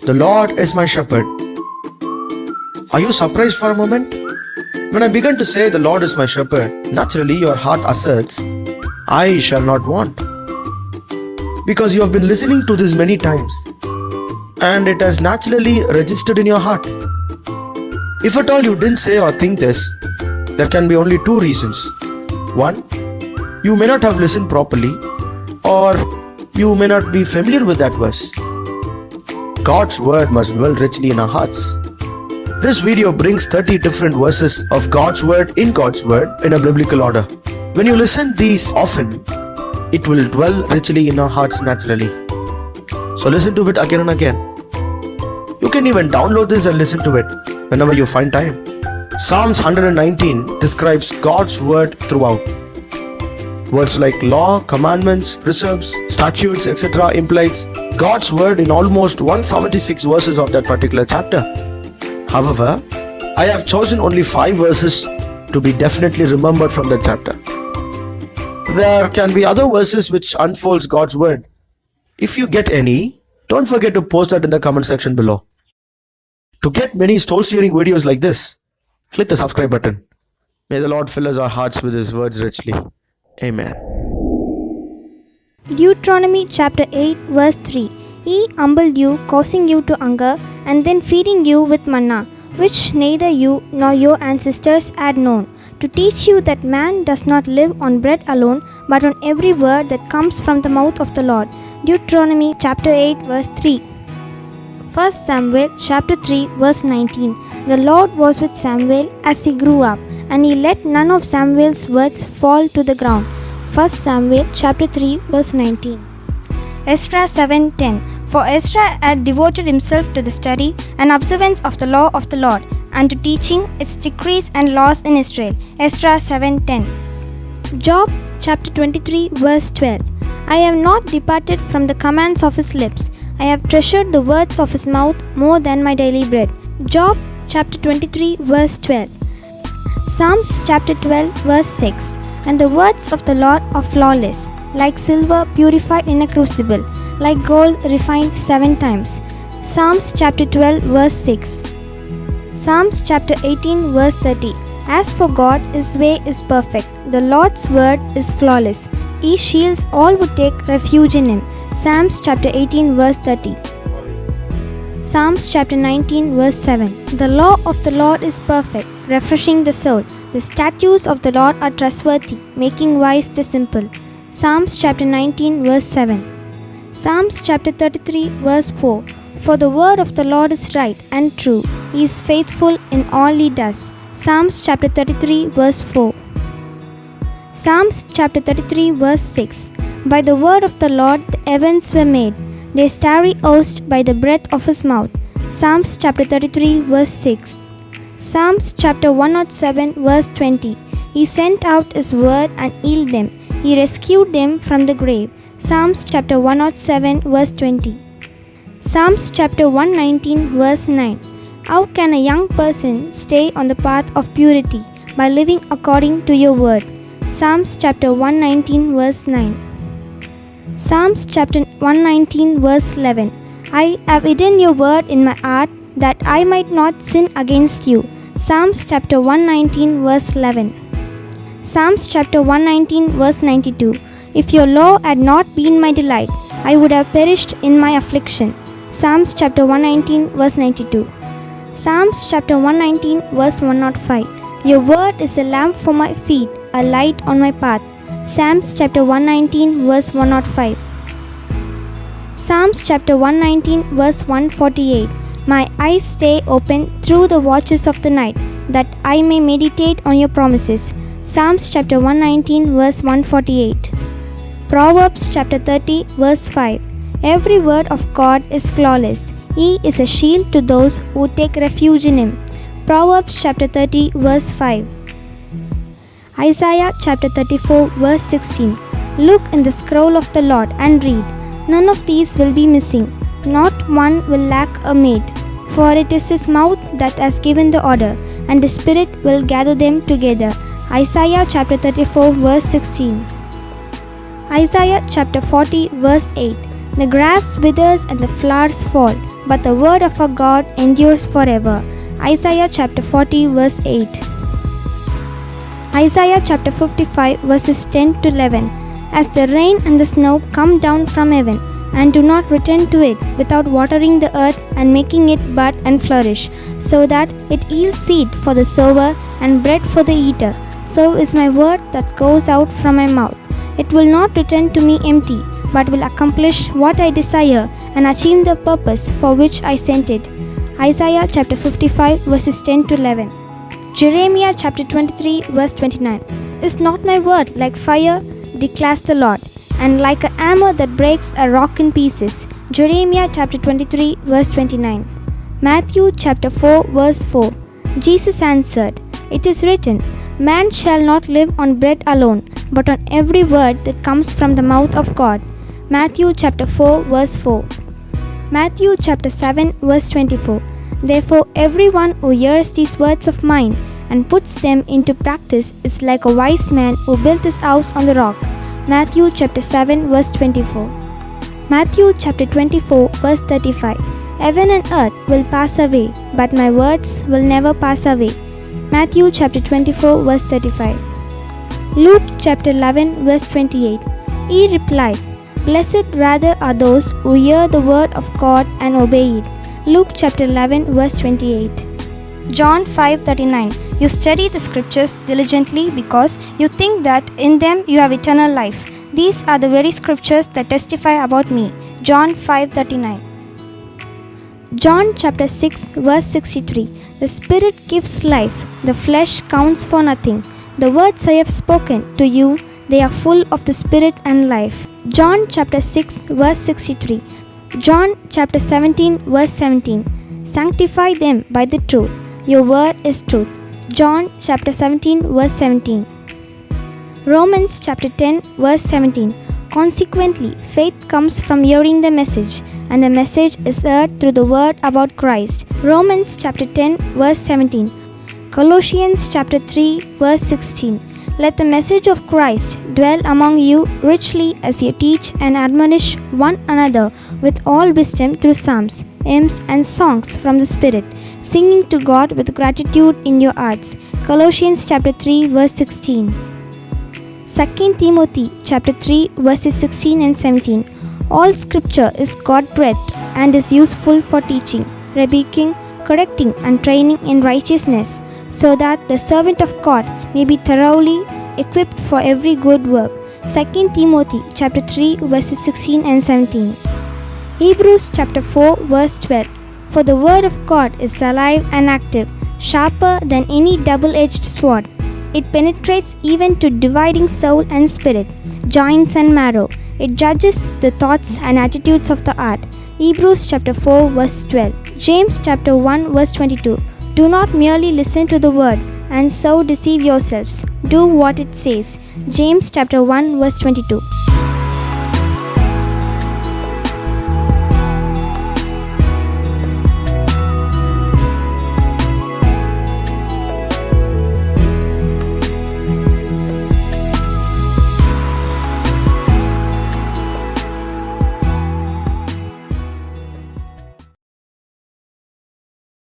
The Lord is my shepherd. Are you surprised for a moment? When I began to say the Lord is my shepherd, naturally your heart asserts, I shall not want. Because you have been listening to this many times and it has naturally registered in your heart. If at all you didn't say or think this, there can be only two reasons. One, you may not have listened properly, or you may not be familiar with that verse. God's word must dwell richly in our hearts. This video brings 30 different verses of God's word in God's word in a biblical order. When you listen these often, it will dwell richly in our hearts naturally. So listen to it again and again. You can even download this and listen to it whenever you find time. Psalms 119 describes God's word throughout. Words like law, commandments, precepts, statutes, etc. implies God's word in almost 176 verses of that particular chapter. However, I have chosen only 5 verses to be definitely remembered from that chapter. There can be other verses which unfolds God's word. If you get any, don't forget to post that in the comment section below. To get many soul sharing videos like this, click the subscribe button. May the Lord fill us our hearts with His words richly. Amen. Deuteronomy chapter 8 verse 3. He humbled you, causing you to hunger, and then feeding you with manna, which neither you nor your ancestors had known, to teach you that man does not live on bread alone, but on every word that comes from the mouth of the Lord. Deuteronomy chapter 8 verse 3. 1 Samuel chapter 3 verse 19. The Lord was with Samuel as he grew up, and he let none of Samuel's words fall to the ground. 1 Samuel chapter 3 verse 19. Ezra 7:10. For Ezra had devoted himself to the study and observance of the law of the Lord, and to teaching its decrees and laws in Israel. Ezra 7:10. Job chapter 23 verse 12. I have not departed from the commands of his lips. I have treasured the words of his mouth more than my daily bread. Job chapter 23 verse 12. Psalms chapter 12 verse 6. And the words of the Lord are flawless, like silver purified in a crucible, like gold refined 7 times. Psalms chapter 12 verse 6. Psalms chapter 18 verse 30. As for God, His way is perfect. The Lord's word is flawless. He shields all who take refuge in Him. Psalms chapter 18 verse 30. Psalms chapter 19 verse 7. The law of the Lord is perfect, refreshing the soul. The statutes of the Lord are trustworthy, making wise the simple. Psalms chapter 19 verse 7. Psalms chapter 33 verse 4. For the word of the Lord is right and true. He is faithful in all He does. Psalms chapter 33 verse 4. Psalms chapter 33 verse 6. By the word of the Lord the heavens were made, their starry host by the breath of His mouth. Psalms chapter 33 verse 6. Psalms chapter 107 verse 20. He sent out His word and healed them. He rescued them from the grave. Psalms chapter 107 verse 20. Psalms chapter 119 verse 9. How can a young person stay on the path of purity? By living according to your word. Psalms chapter 119 verse 9. Psalms chapter 119 verse 11. I have hidden your word in my heart, that I might not sin against you. Psalms chapter 119 verse 11. Psalms chapter 119 verse 92. If your law had not been my delight, I would have perished in my affliction. Psalms chapter 119 verse 92. Psalms chapter 119 verse 105. Your word is a lamp for my feet, a light on my path. Psalms chapter 119 verse 105. Psalms chapter 119 verse 148. My eyes stay open through the watches of the night, that I may meditate on your promises. Psalms chapter 119 verse 148. Proverbs chapter 30 verse 5. Every word of God is flawless. He is a shield to those who take refuge in Him. Proverbs chapter 30 verse 5. Isaiah chapter 34 verse 16. Look in the scroll of the Lord and read. None of these will be missing. Not one will lack a mate. For it is His mouth that has given the order, and His Spirit will gather them together. Isaiah chapter 34 verse 16. Isaiah chapter 40 verse 8. The grass withers and the flowers fall, but the word of our God endures forever. Isaiah chapter 40 verse 8. Isaiah chapter 55 verses 10 to 11. As the rain and the snow come down from heaven, and do not return to it without watering the earth and making it bud and flourish, so that it yields seed for the sower and bread for the eater, so is my word that goes out from my mouth. It will not return to me empty, but will accomplish what I desire and achieve the purpose for which I sent it. Isaiah chapter 55 verses 10 to 11. Jeremiah chapter 23 verse 29. Is not my word like fire, declares the Lord, and like a hammer that breaks a rock in pieces? Jeremiah chapter 23 verse 29. Matthew chapter 4 verse 4. Jesus answered, It is written, Man shall not live on bread alone, but on every word that comes from the mouth of God. Matthew chapter 4 verse 4. Matthew chapter 7 verse 24. Therefore everyone who hears these words of mine and puts them into practice is like a wise man who built his house on the rock. Matthew chapter 7 verse 24. Matthew chapter 24 verse 35. Heaven and earth will pass away, but my words will never pass away. Matthew chapter 24 verse 35. Luke chapter 11 verse 28. He replied, Blessed rather are those who hear the word of God and obey it. Luke chapter 11 verse 28. John 5:39. You study the scriptures diligently because you think that in them you have eternal life. These are the very scriptures that testify about me. John 5:39. John chapter 6 verse 63. The Spirit gives life, the flesh counts for nothing. The words I have spoken to you, they are full of the Spirit and life. John chapter 6 verse 63. John chapter 17 verse 17. Sanctify them by the truth. Your word is truth. John chapter 17 verse 17. Romans chapter 10 verse 17. Consequently, faith comes from hearing the message, and the message is heard through the word about Christ. Romans chapter 10 verse 17. Colossians chapter 3 verse 16. Let the message of Christ dwell among you richly as you teach and admonish one another with all wisdom through psalms, hymns, and songs from the Spirit, singing to God with gratitude in your hearts. Colossians chapter 3 verse 16. 2 Timothy chapter 3 verses 16 and 17. All scripture is God-breathed and is useful for teaching, rebuking, correcting, and training in righteousness, so that the servant of God may be thoroughly equipped for every good work. 2 Timothy chapter 3 verses 16 and 17. Hebrews chapter 4 verse 12. For the word of God is alive and active, sharper than any double-edged sword. It penetrates even to dividing soul and spirit, joints and marrow. It judges the thoughts and attitudes of the heart. Hebrews chapter 4 verse 12. James chapter 1 verse 22. Do not merely listen to the word and so deceive yourselves. Do what it says. James chapter 1 verse 22.